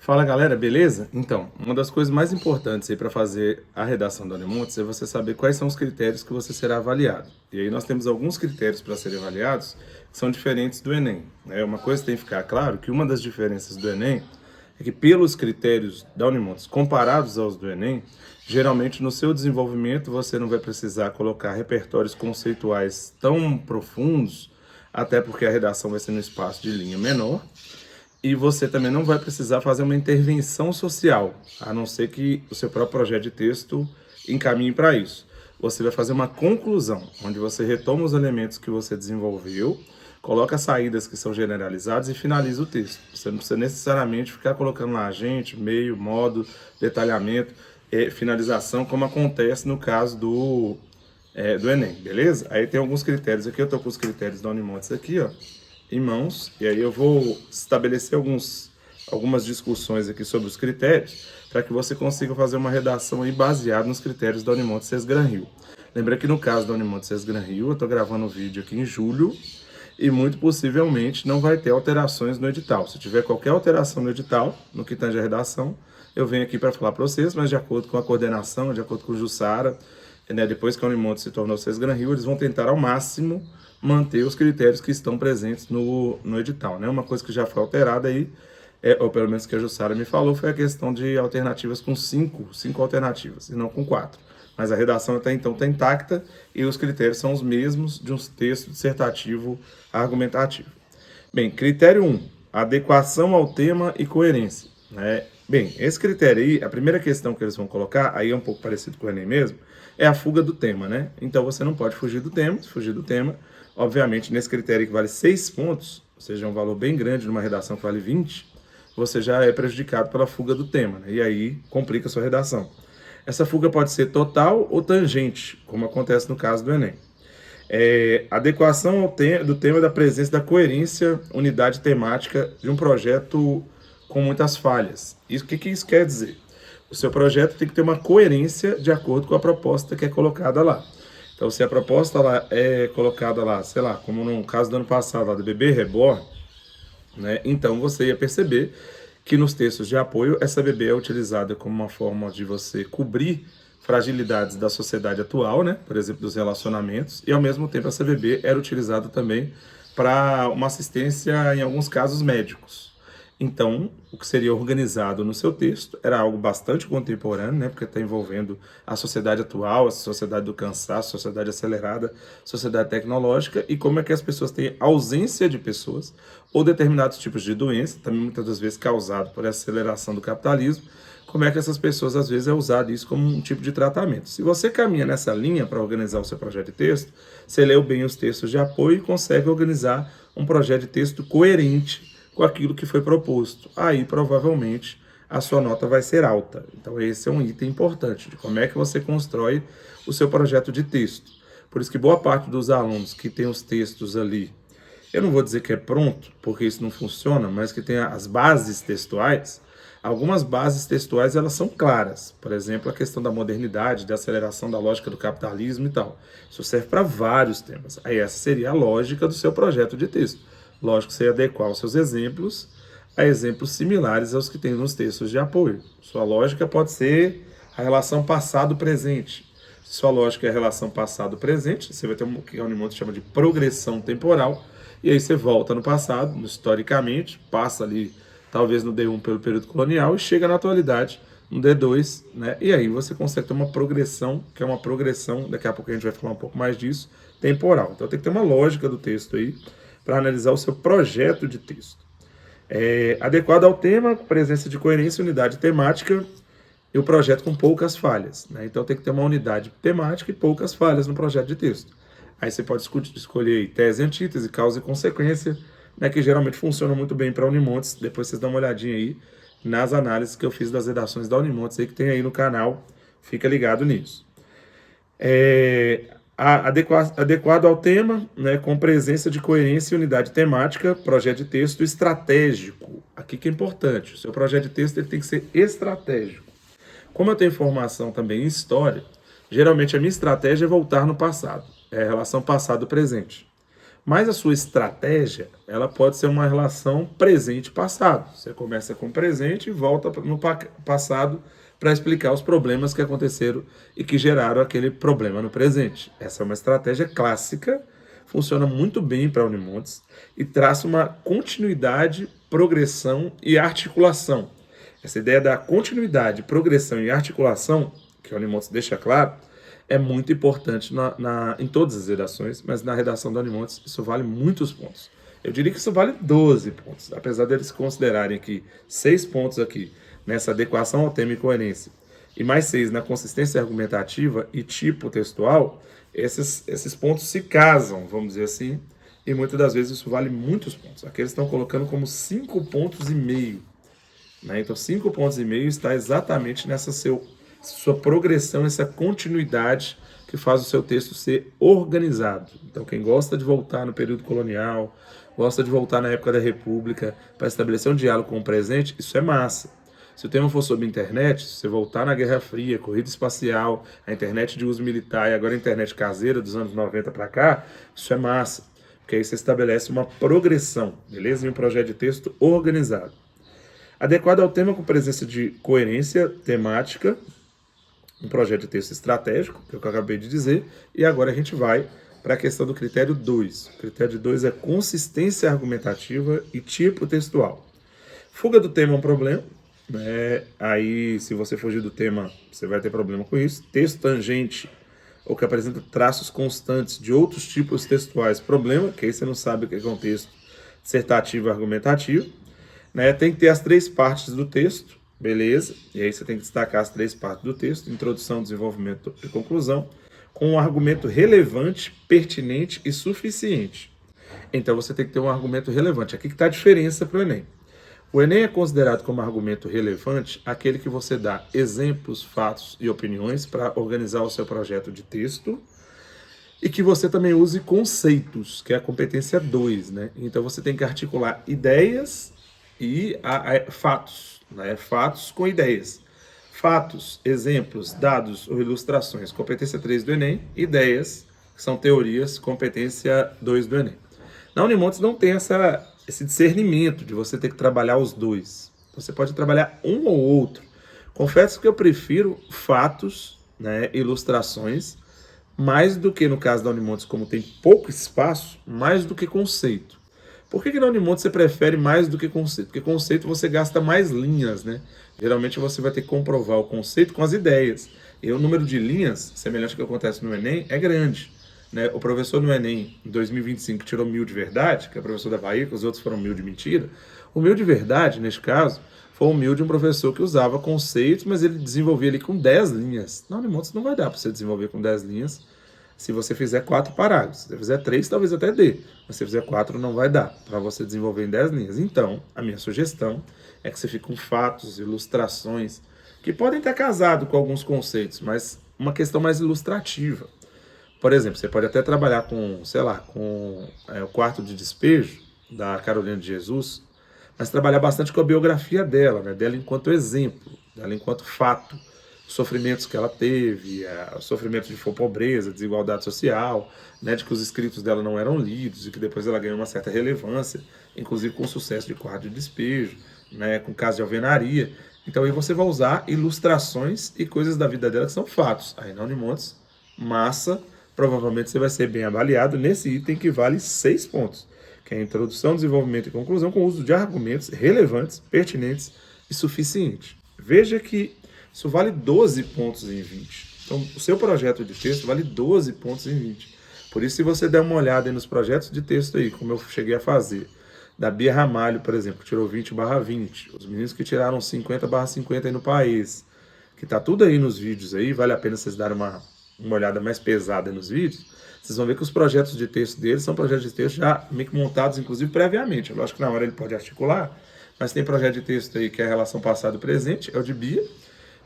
Fala galera, beleza? Então, uma das coisas mais importantes aí para fazer a redação do Unimontes é você saber quais são os critérios que você será avaliado. E aí nós temos alguns critérios para serem avaliados que são diferentes do Enem, né? Uma coisa que tem que ficar claro que uma das diferenças do Enem é que pelos critérios da Unimontes comparados aos do Enem, geralmente no seu desenvolvimento você não vai precisar colocar repertórios conceituais tão profundos, até porque a redação vai ser no espaço de linha menor. E você também não vai precisar fazer uma intervenção social, a não ser que o seu próprio projeto de texto encaminhe para isso. Você vai fazer uma conclusão, onde você retoma os elementos que você desenvolveu, coloca saídas que são generalizadas e finaliza o texto. Você não precisa necessariamente ficar colocando lá agente, meio, modo, detalhamento, finalização, como acontece no caso do Enem, beleza? Aí tem alguns critérios aqui, eu estou com os critérios da Unimontes aqui, ó, em mãos, e aí eu vou estabelecer algumas discussões aqui sobre os critérios, para que você consiga fazer uma redação aí baseada nos critérios da Unimontes Sesgran-Rio. Lembra que no caso da Unimontes Sesgran-Rio, eu estou gravando o vídeo aqui em julho, e muito possivelmente não vai ter alterações no edital. Se tiver qualquer alteração no edital, no que tange a redação, eu venho aqui para falar para vocês, mas de acordo com a coordenação, de acordo com o Jussara, né, depois que a Unimontes se tornou Sesgran-Rio, eles vão tentar ao máximo manter os critérios que estão presentes no edital, né? Uma coisa que já foi alterada aí, ou pelo menos que a Jussara me falou, foi a questão de alternativas com cinco alternativas, e não com 4. Mas a redação até então está intacta e os critérios são os mesmos de um texto dissertativo argumentativo. Bem, critério 1, adequação ao tema e coerência, né? Bem, esse critério aí, a primeira questão que eles vão colocar, aí é um pouco parecido com o Enem mesmo, é a fuga do tema, né? Então você não pode fugir do tema, se fugir do tema, obviamente nesse critério que vale 6 pontos, ou seja, um valor bem grande numa redação que vale 20, você já é prejudicado pela fuga do tema, né? E aí complica a sua redação. Essa fuga pode ser total ou tangente, como acontece no caso do Enem. Adequação do tema da presença da coerência, unidade temática de um projeto com muitas falhas. O que isso quer dizer? O seu projeto tem que ter uma coerência de acordo com a proposta que é colocada lá. Então, se a proposta lá é colocada lá, sei lá, como no caso do ano passado, lá do Bebê Reborn, né, então você ia perceber que nos textos de apoio, essa bebê é utilizada como uma forma de você cobrir fragilidades da sociedade atual, né, por exemplo, dos relacionamentos, e ao mesmo tempo essa bebê era utilizada também para uma assistência, em alguns casos, médicos. Então, o que seria organizado no seu texto era algo bastante contemporâneo, né, porque está envolvendo a sociedade atual, a sociedade do cansaço, a sociedade acelerada, a sociedade tecnológica, e como é que as pessoas têm ausência de pessoas ou determinados tipos de doença, também muitas das vezes causado por essa aceleração do capitalismo, como é que essas pessoas, às vezes, é usado isso como um tipo de tratamento. Se você caminha nessa linha para organizar o seu projeto de texto, você leu bem os textos de apoio e consegue organizar um projeto de texto coerente com aquilo que foi proposto. Aí, provavelmente, a sua nota vai ser alta. Então, esse é um item importante, de como é que você constrói o seu projeto de texto. Por isso que boa parte dos alunos que tem os textos ali, eu não vou dizer que é pronto, porque isso não funciona, mas que tem as bases textuais, algumas bases textuais elas são claras. Por exemplo, a questão da modernidade, da aceleração da lógica do capitalismo e tal. Isso serve para vários temas. Aí essa seria a lógica do seu projeto de texto. Lógico, você adequar os seus exemplos a exemplos similares aos que tem nos textos de apoio. Sua lógica pode ser a relação passado-presente. Se sua lógica é a relação passado-presente, você vai ter o que a Unimontes chama de progressão temporal, e aí você volta no passado, historicamente, passa ali, talvez no D1 pelo período colonial, e chega na atualidade, no D2, né? E aí você consegue ter uma progressão, que é uma progressão, daqui a pouco a gente vai falar um pouco mais disso, temporal. Então tem que ter uma lógica do texto aí, para analisar o seu projeto de texto. Adequado ao tema, presença de coerência, unidade temática e o projeto com poucas falhas, né? Então tem que ter uma unidade temática e poucas falhas no projeto de texto. Aí você pode escolher aí, tese, antítese, causa e consequência, né, que geralmente funciona muito bem para a Unimontes. Depois vocês dão uma olhadinha aí nas análises que eu fiz das redações da Unimontes aí, que tem aí no canal, fica ligado nisso. Adequado ao tema, né, com presença de coerência e unidade temática, projeto de texto estratégico. Aqui que é importante, o seu projeto de texto ele tem que ser estratégico. Como eu tenho formação também em história, geralmente a minha estratégia é voltar no passado, é a relação passado-presente. Mas a sua estratégia, ela pode ser uma relação presente-passado. Você começa com o presente e volta no passado para explicar os problemas que aconteceram e que geraram aquele problema no presente. Essa é uma estratégia clássica, funciona muito bem para a Unimontes e traz uma continuidade, progressão e articulação. Essa ideia da continuidade, progressão e articulação, que a Unimontes deixa claro, é muito importante em todas as redações, mas na redação da Unimontes isso vale muitos pontos. Eu diria que isso vale 12 pontos, apesar deles considerarem que 6 pontos aqui nessa adequação ao tema e coerência, e mais 6 na consistência argumentativa e tipo textual, esses pontos se casam, vamos dizer assim, e muitas das vezes isso vale muitos pontos. Aqui eles estão colocando como 5,5 pontos. Né? Então 5,5 pontos está exatamente nessa sua progressão, essa continuidade que faz o seu texto ser organizado. Então quem gosta de voltar no período colonial, gosta de voltar na época da República para estabelecer um diálogo com o presente, isso é massa. Se o tema for sobre internet, se você voltar na Guerra Fria, corrida espacial, a internet de uso militar e agora a internet caseira dos anos 90 para cá, isso é massa. Porque aí você estabelece uma progressão, beleza? E um projeto de texto organizado. Adequado ao tema com presença de coerência temática, um projeto de texto estratégico, que é o que eu acabei de dizer, e agora a gente vai para a questão do critério 2. O critério 2 é consistência argumentativa e tipo textual. Fuga do tema é um problema, né? Aí, se você fugir do tema, você vai ter problema com isso. Texto tangente, ou que apresenta traços constantes de outros tipos textuais, problema, que aí você não sabe o que é um texto dissertativo e argumentativo. Né? Tem que ter as 3 partes do texto, beleza? E aí você tem que destacar as 3 partes do texto, introdução, desenvolvimento e conclusão, com um argumento relevante, pertinente e suficiente. Então você tem que ter um argumento relevante. Aqui que está a diferença para o Enem. O Enem é considerado como argumento relevante aquele que você dá exemplos, fatos e opiniões para organizar o seu projeto de texto e que você também use conceitos, que é a competência 2, né? Então você tem que articular ideias e fatos, né? Fatos com ideias. Fatos, exemplos, dados ou ilustrações, competência 3 do Enem, ideias, que são teorias, competência 2 do Enem. Na Unimontes não tem esse discernimento de você ter que trabalhar os dois. Você pode trabalhar um ou outro. Confesso que eu prefiro fatos, né, ilustrações, mais do que no caso da Unimontes, como tem pouco espaço, mais do que conceito. Por que na Unimontes você prefere mais do que conceito? Porque conceito você gasta mais linhas, né? Geralmente você vai ter que comprovar o conceito com as ideias. E o número de linhas, semelhante ao que acontece no Enem, é grande. Né? O professor no Enem, em 2025, tirou 1000 de verdade, que é o professor da Bahia, que os outros foram 1000 de mentira. O 1000 de verdade, neste caso, foi o 1000 de um professor que usava conceitos, mas ele desenvolvia ali com 10 linhas. Na Unimontes não vai dar para você desenvolver com 10 linhas se você fizer 4 parágrafos. Se você fizer 3, talvez até dê. Mas se você fizer 4, não vai dar para você desenvolver em 10 linhas. Então, a minha sugestão é que você fique com fatos, ilustrações, que podem estar casados com alguns conceitos, mas uma questão mais ilustrativa. Por exemplo, você pode até trabalhar com, sei lá, com o Quarto de Despejo, da Carolina de Jesus, mas trabalhar bastante com a biografia dela, né? Dela enquanto exemplo, dela enquanto fato, os sofrimentos que ela teve, os sofrimentos de pobreza, desigualdade social, né? De que os escritos dela não eram lidos e que depois ela ganhou uma certa relevância, inclusive com o sucesso de Quarto de Despejo, né? Com o caso de alvenaria. Então aí você vai usar ilustrações e coisas da vida dela que são fatos. Aí na Unimontes, massa, provavelmente você vai ser bem avaliado nesse item que vale 6 pontos, que é a introdução, desenvolvimento e conclusão com o uso de argumentos relevantes, pertinentes e suficientes. Veja que isso vale 12 pontos em 20. Então, o seu projeto de texto vale 12 pontos em 20. Por isso, se você der uma olhada aí nos projetos de texto aí, como eu cheguei a fazer, da Bia Ramalho, por exemplo, que tirou 20/20, os meninos que tiraram 50/50 aí no país, que tá tudo aí nos vídeos aí, vale a pena vocês darem uma olhada mais pesada nos vídeos, vocês vão ver que os projetos de texto deles são projetos de texto já meio que montados, inclusive, previamente. Lógico que na hora ele pode articular, mas tem projeto de texto aí que é a relação passado e presente, é o de Bia.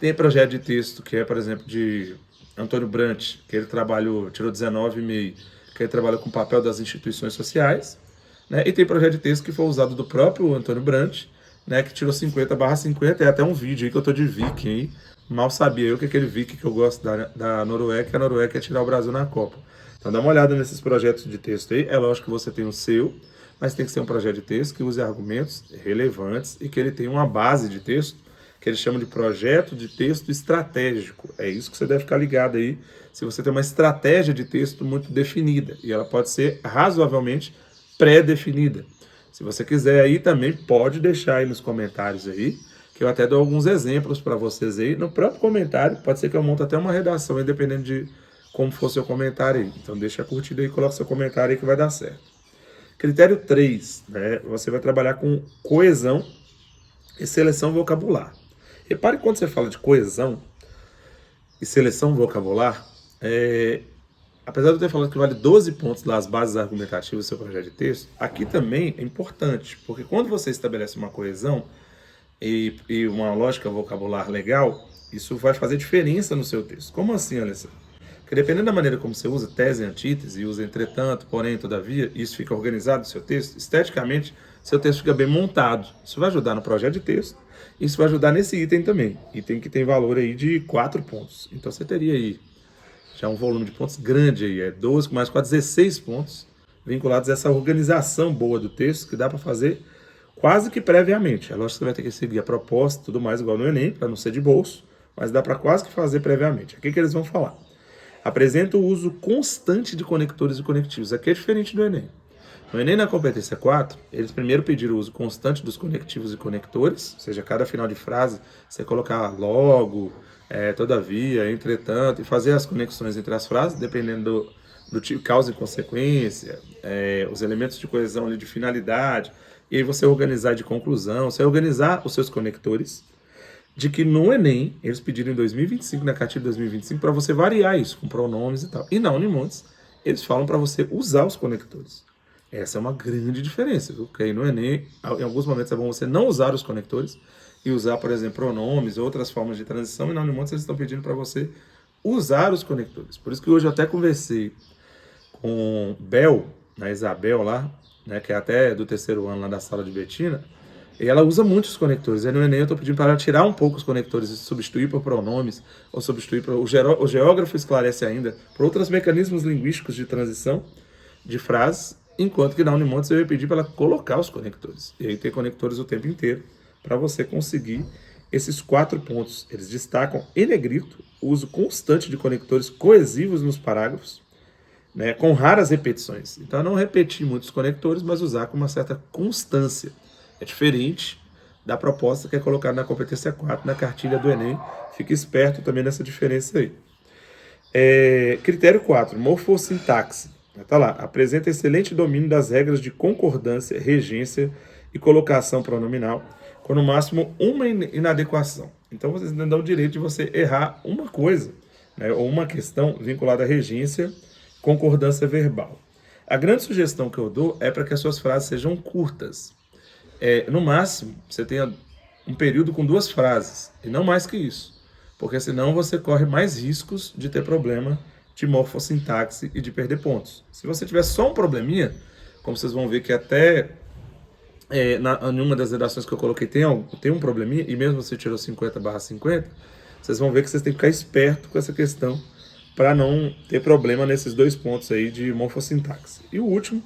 Tem projeto de texto que é, por exemplo, de Antônio Brant, que ele tirou 19,5, que ele trabalha com o papel das instituições sociais. Né? E tem projeto de texto que foi usado do próprio Antônio Brant, né, que tirou 50/50, é até um vídeo aí que eu tô de Viking aí. Mal sabia eu que aquele Viking que eu gosto da Noruega, que a Noruega quer tirar o Brasil na Copa. Então dá uma olhada nesses projetos de texto aí. É lógico que você tem o seu, mas tem que ser um projeto de texto que use argumentos relevantes e que ele tenha uma base de texto que eles chamam de projeto de texto estratégico. É isso que você deve ficar ligado aí, se você tem uma estratégia de texto muito definida, e ela pode ser razoavelmente pré-definida. Se você quiser aí também, pode deixar aí nos comentários aí, que eu até dou alguns exemplos para vocês aí. No próprio comentário, pode ser que eu monte até uma redação, aí, dependendo de como for seu comentário aí. Então deixa a curtida aí, coloca seu comentário aí que vai dar certo. Critério 3, né? Você vai trabalhar com coesão e seleção vocabular. Repare que quando você fala de coesão e seleção vocabular, apesar de eu ter falado que vale 12 pontos lá as bases argumentativas do seu projeto de texto, aqui também é importante, porque quando você estabelece uma coesão e uma lógica vocabular legal, isso vai fazer diferença no seu texto. Como assim, Alessandro? Porque dependendo da maneira como você usa tese e antítese, usa entretanto, porém, todavia, isso fica organizado no seu texto, esteticamente, seu texto fica bem montado. Isso vai ajudar no projeto de texto, isso vai ajudar nesse item também. Item que tem valor aí de 4 pontos. Então você teria aí já um volume de pontos grande aí, 12 mais 4, 16 pontos, vinculados a essa organização boa do texto, que dá para fazer quase que previamente. É lógico que você vai ter que seguir a proposta e tudo mais, igual no Enem, para não ser de bolso, mas dá para quase que fazer previamente. Aqui que eles vão falar. Apresenta o uso constante de conectores e conectivos. Aqui é diferente do Enem. No Enem, na competência 4, eles primeiro pediram o uso constante dos conectivos e conectores, ou seja, cada final de frase você colocar logo, todavia, entretanto, e fazer as conexões entre as frases, dependendo do tipo, causa e consequência, os elementos de coesão ali, de finalidade, e aí você organizar de conclusão, você organizar os seus conectores, de que no Enem, eles pediram em 2025, na cartilha de 2025, para você variar isso, com pronomes e tal. E na Unimontes, eles falam para você usar os conectores. Essa é uma grande diferença, viu? Porque aí no Enem, em alguns momentos é bom você não usar os conectores e usar, por exemplo, pronomes, outras formas de transição, e na Unimontes eles estão pedindo para você usar os conectores. Por isso que hoje eu até conversei com Bel, na Isabel lá, né, que é até do 3º ano lá da sala de Betina, e ela usa muitos conectores. Aí no Enem eu estou pedindo para ela tirar um pouco os conectores e substituir por pronomes, ou substituir por... O geógrafo esclarece ainda por outros mecanismos linguísticos de transição de frases, enquanto que na Unimontes eu ia pedir para ela colocar os conectores. E aí ter conectores o tempo inteiro para você conseguir esses 4 pontos. Eles destacam em negrito o uso constante de conectores coesivos nos parágrafos, né, com raras repetições. Então não repetir muitos conectores, mas usar com uma certa constância. É diferente da proposta que é colocada na competência 4, na cartilha do Enem. Fique esperto também nessa diferença aí. Critério 4, morfossintaxe. Está lá, apresenta excelente domínio das regras de concordância, regência e colocação pronominal, com no máximo uma inadequação. Então vocês não dão o direito de você errar uma coisa, né, ou uma questão vinculada à regência, concordância verbal. A grande sugestão que eu dou é para que as suas frases sejam curtas. No máximo, você tenha um período com 2 frases, e não mais que isso, porque senão você corre mais riscos de ter problema de morfossintaxe e de perder pontos. Se você tiver só um probleminha, como vocês vão ver que até em uma das redações que eu coloquei tem um probleminha, e mesmo você tirou 50/50, vocês vão ver que vocês têm que ficar esperto com essa questão para não ter problema nesses 2 pontos aí de morfossintaxe. E o último,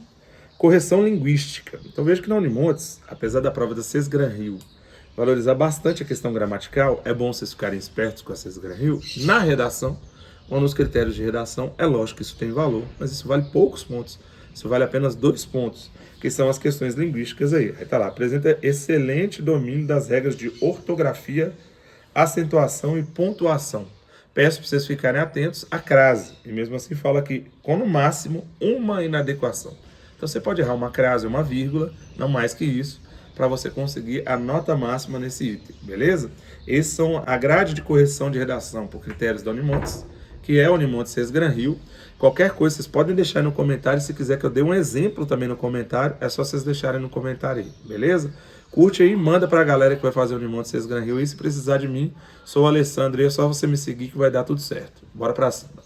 correção linguística. Então veja que na Unimontes, apesar da prova da Sesgran-Rio valorizar bastante a questão gramatical, é bom vocês ficarem espertos com a Sesgran-Rio. Na redação, ou nos critérios de redação, é lógico que isso tem valor, mas isso vale poucos pontos. Isso vale apenas 2 pontos, que são as questões linguísticas aí. Aí tá lá, apresenta excelente domínio das regras de ortografia, acentuação e pontuação. Peço para vocês ficarem atentos à crase. E mesmo assim fala aqui, com no máximo uma inadequação. Então você pode errar uma crase ou uma vírgula, não mais que isso, para você conseguir a nota máxima nesse item, beleza? Esses são a grade de correção de redação por critérios da Unimontes, que é a Unimontes Sesgran-Rio. Qualquer coisa vocês podem deixar aí no comentário. Se quiser que eu dê um exemplo também no comentário, é só vocês deixarem no comentário aí, beleza? Curte aí, manda para a galera que vai fazer o Unimontes Sesgran-Rio. E se precisar de mim, sou o Alessandro e é só você me seguir que vai dar tudo certo. Bora para cima.